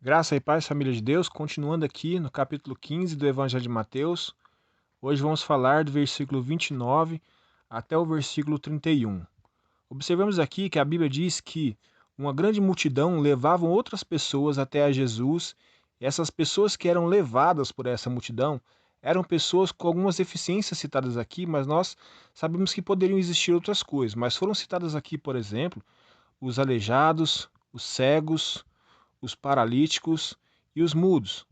Graça e paz, família de Deus, continuando aqui no capítulo 15 do Evangelho de Mateus. Hoje vamos falar do versículo 29 até o versículo 31. Observamos aqui que a Bíblia diz que uma grande multidão levavam outras pessoas até a Jesus, e essas pessoas que eram levadas por essa multidão eram pessoas com algumas deficiências citadas aqui, mas nós sabemos que poderiam existir outras coisas. Mas foram citadas aqui, por exemplo, os aleijados, os cegos, os paralíticos e os mudos.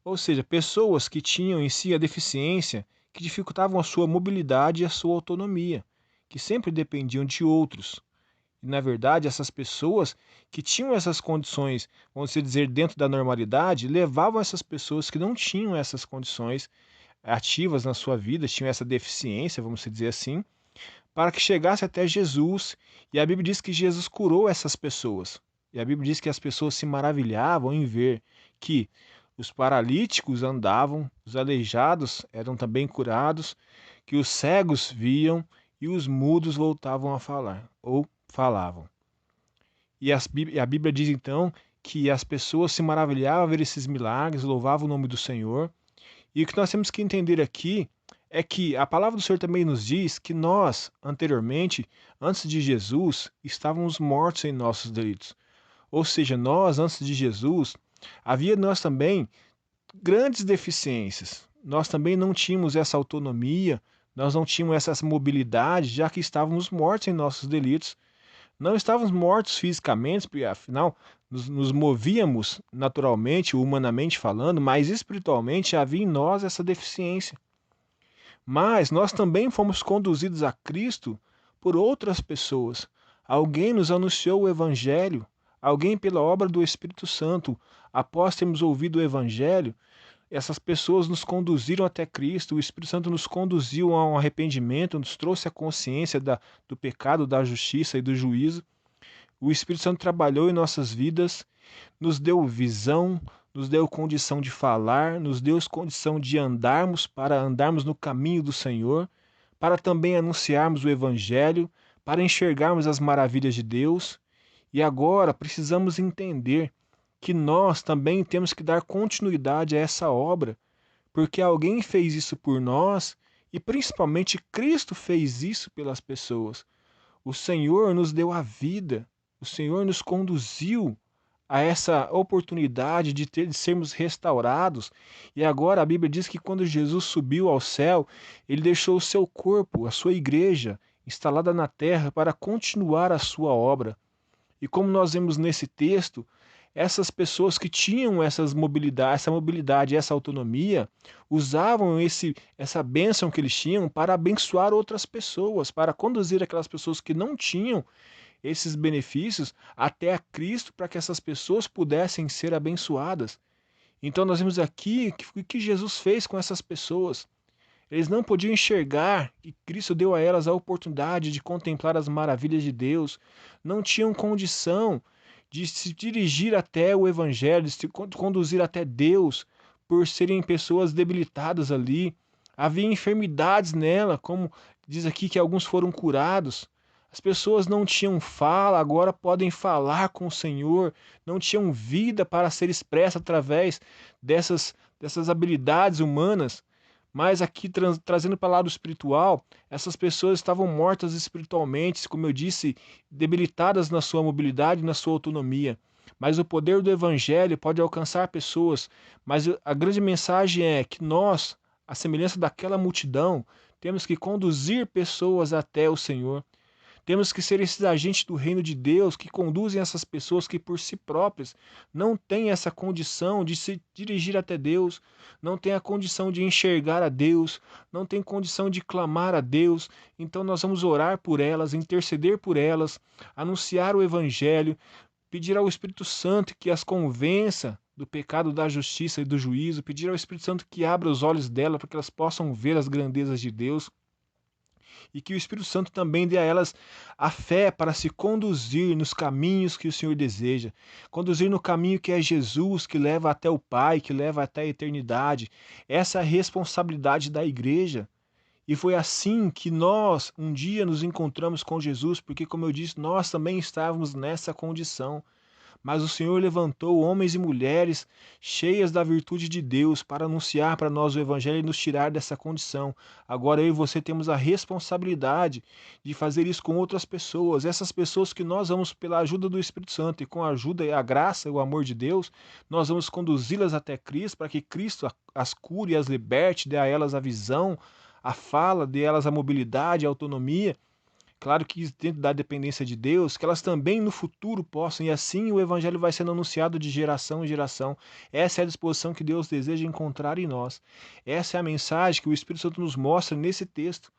Ou seja, pessoas que tinham em si a deficiência que dificultavam a sua mobilidade e a sua autonomia, que sempre dependiam de outros. E, na verdade, essas pessoas que tinham essas condições, vamos dizer, dentro da normalidade, levavam essas pessoas que não tinham essas condições ativas na sua vida, tinham essa deficiência, vamos dizer assim, para que chegasse até Jesus. E a Bíblia diz que Jesus curou essas pessoas. E a Bíblia diz que as pessoas se maravilhavam em ver que os paralíticos andavam, os aleijados eram também curados, que os cegos viam e os mudos voltavam a falar, ou falavam. E a Bíblia diz então que as pessoas se maravilhavam a ver esses milagres, louvavam o nome do Senhor. E o que nós temos que entender aqui é que a palavra do Senhor também nos diz que nós, anteriormente, antes de Jesus, estávamos mortos em nossos delitos. Ou seja, nós, antes de Jesus, havia nós também grandes deficiências. Nós também não tínhamos essa autonomia, nós não tínhamos essa mobilidade, já que estávamos mortos em nossos delitos. Não estávamos mortos fisicamente, porque afinal nos movíamos naturalmente, humanamente falando, mas espiritualmente havia em nós essa deficiência. Mas nós também fomos conduzidos a Cristo por outras pessoas. Alguém nos anunciou o Evangelho, alguém pela obra do Espírito Santo. Após termos ouvido o Evangelho, essas pessoas nos conduziram até Cristo, o Espírito Santo nos conduziu a um arrependimento, nos trouxe a consciência do pecado, da justiça e do juízo. O Espírito Santo trabalhou em nossas vidas, nos deu visão, nos deu condição de falar, nos deu condição de andarmos para andarmos no caminho do Senhor, para também anunciarmos o Evangelho, para enxergarmos as maravilhas de Deus. E agora precisamos entender que nós também temos que dar continuidade a essa obra, porque alguém fez isso por nós e principalmente Cristo fez isso pelas pessoas. O Senhor nos deu a vida, o Senhor nos conduziu a essa oportunidade de sermos restaurados. E agora a Bíblia diz que quando Jesus subiu ao céu, ele deixou o seu corpo, a sua igreja, instalada na terra para continuar a sua obra. E como nós vemos nesse texto, essas pessoas que tinham essa mobilidade, essa autonomia, usavam essa bênção que eles tinham para abençoar outras pessoas, para conduzir aquelas pessoas que não tinham esses benefícios até a Cristo, para que essas pessoas pudessem ser abençoadas. Então nós vemos aqui o que Jesus fez com essas pessoas. Eles não podiam enxergar e Cristo deu a elas a oportunidade de contemplar as maravilhas de Deus. Não tinham condição de se dirigir até o Evangelho, de se conduzir até Deus, por serem pessoas debilitadas ali. Havia enfermidades nela, como diz aqui que alguns foram curados. As pessoas não tinham fala, agora podem falar com o Senhor, não tinham vida para ser expressa através dessas habilidades humanas. Mas aqui, trazendo para o lado espiritual, essas pessoas estavam mortas espiritualmente, como eu disse, debilitadas na sua mobilidade, na sua autonomia. Mas o poder do Evangelho pode alcançar pessoas. Mas a grande mensagem é que nós, à semelhança daquela multidão, temos que conduzir pessoas até o Senhor. Temos que ser esses agentes do reino de Deus que conduzem essas pessoas que por si próprias não têm essa condição de se dirigir até Deus, não têm a condição de enxergar a Deus, não têm condição de clamar a Deus. Então nós vamos orar por elas, interceder por elas, anunciar o Evangelho, pedir ao Espírito Santo que as convença do pecado, da justiça e do juízo, pedir ao Espírito Santo que abra os olhos dela para que elas possam ver as grandezas de Deus e que o Espírito Santo também dê a elas a fé para se conduzir nos caminhos que o Senhor deseja, conduzir no caminho que é Jesus, que leva até o Pai, que leva até a eternidade. Essa é a responsabilidade da igreja. E foi assim que nós um dia nos encontramos com Jesus, porque, como eu disse, nós também estávamos nessa condição. mas o Senhor levantou homens e mulheres cheias da virtude de Deus para anunciar para nós o Evangelho e nos tirar dessa condição. Agora eu e você temos a responsabilidade de fazer isso com outras pessoas, essas pessoas que nós vamos, pela ajuda do Espírito Santo e com a ajuda e a graça e o amor de Deus, nós vamos conduzi-las até Cristo, para que Cristo as cure e as liberte, dê a elas a visão, a fala, dê a elas a mobilidade, a autonomia. Claro que dentro da dependência de Deus, que elas também no futuro possam, e assim o Evangelho vai sendo anunciado de geração em geração. Essa é a disposição que Deus deseja encontrar em nós. Essa é a mensagem que o Espírito Santo nos mostra nesse texto.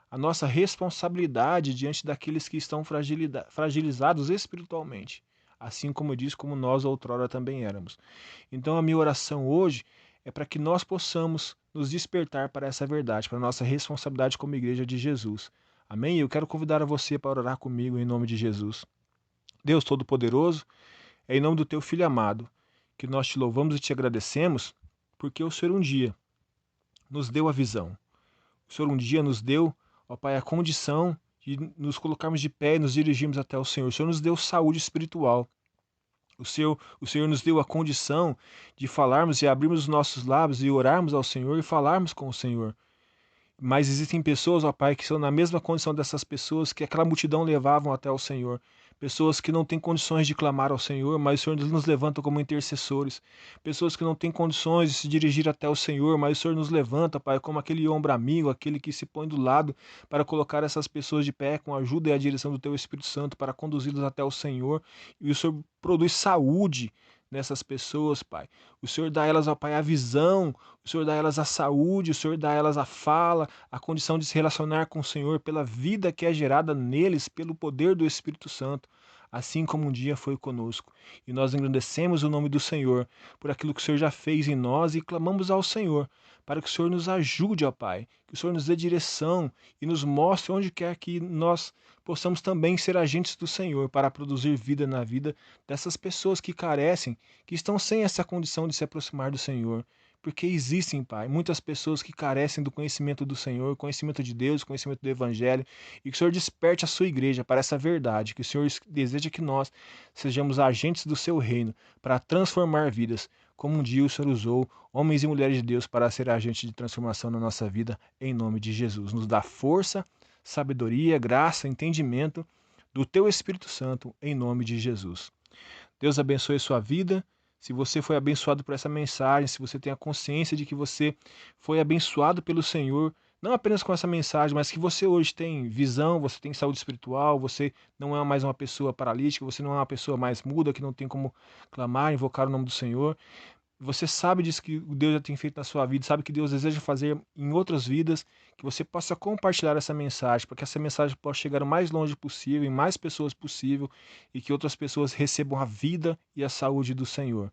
A nossa responsabilidade diante daqueles que estão fragilizados espiritualmente. Assim como diz, como nós outrora também éramos. Então a minha oração hoje é para que nós possamos nos despertar para essa verdade, para a nossa responsabilidade como igreja de Jesus. Amém? Eu quero convidar a você para orar comigo em nome de Jesus. Deus Todo-Poderoso, é em nome do Teu Filho amado que nós te louvamos e te agradecemos, porque o Senhor um dia nos deu a visão. O Senhor um dia nos deu, ó Pai, a condição de nos colocarmos de pé e nos dirigirmos até o Senhor. O Senhor nos deu saúde espiritual. O Senhor nos deu a condição de falarmos e abrirmos os nossos lábios e orarmos ao Senhor e falarmos com o Senhor. Mas existem pessoas, ó Pai, que são na mesma condição dessas pessoas que aquela multidão levavam até o Senhor. Pessoas que não têm condições de clamar ao Senhor, mas o Senhor nos levanta como intercessores. Pessoas que não têm condições de se dirigir até o Senhor, mas o Senhor nos levanta, Pai, como aquele ombro amigo, aquele que se põe do lado para colocar essas pessoas de pé com a ajuda e a direção do Teu Espírito Santo para conduzi-los até o Senhor. E o Senhor produz saúde nessas pessoas, Pai. O Senhor dá a elas, ó Pai, a visão, o Senhor dá a elas a saúde, o Senhor dá a elas a fala, a condição de se relacionar com o Senhor pela vida que é gerada neles, pelo poder do Espírito Santo, assim como um dia foi conosco. E nós engrandecemos o nome do Senhor por aquilo que o Senhor já fez em nós e clamamos ao Senhor para que o Senhor nos ajude, ó Pai, que o Senhor nos dê direção e nos mostre onde quer que nós possamos também ser agentes do Senhor para produzir vida na vida dessas pessoas que carecem, que estão sem essa condição de se aproximar do Senhor. Porque existem, Pai, muitas pessoas que carecem do conhecimento do Senhor, conhecimento de Deus, conhecimento do Evangelho, e que o Senhor desperte a sua igreja para essa verdade, que o Senhor deseja que nós sejamos agentes do seu reino para transformar vidas, como um dia o Senhor usou homens e mulheres de Deus para ser agentes de transformação na nossa vida, em nome de Jesus. Nos dá força, sabedoria, graça, entendimento do Teu Espírito Santo, em nome de Jesus. Deus abençoe a sua vida. Se você foi abençoado por essa mensagem, se você tem a consciência de que você foi abençoado pelo Senhor, não apenas com essa mensagem, mas que você hoje tem visão, você tem saúde espiritual, você não é mais uma pessoa paralítica, você não é uma pessoa mais muda, que não tem como clamar, invocar o nome do Senhor. Você sabe disso que Deus já tem feito na sua vida, sabe que Deus deseja fazer em outras vidas, que você possa compartilhar essa mensagem, para que essa mensagem possa chegar o mais longe possível, em mais pessoas possível, e que outras pessoas recebam a vida e a saúde do Senhor.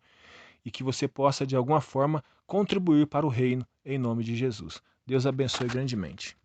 E que você possa, de alguma forma, contribuir para o reino, em nome de Jesus. Deus abençoe grandemente.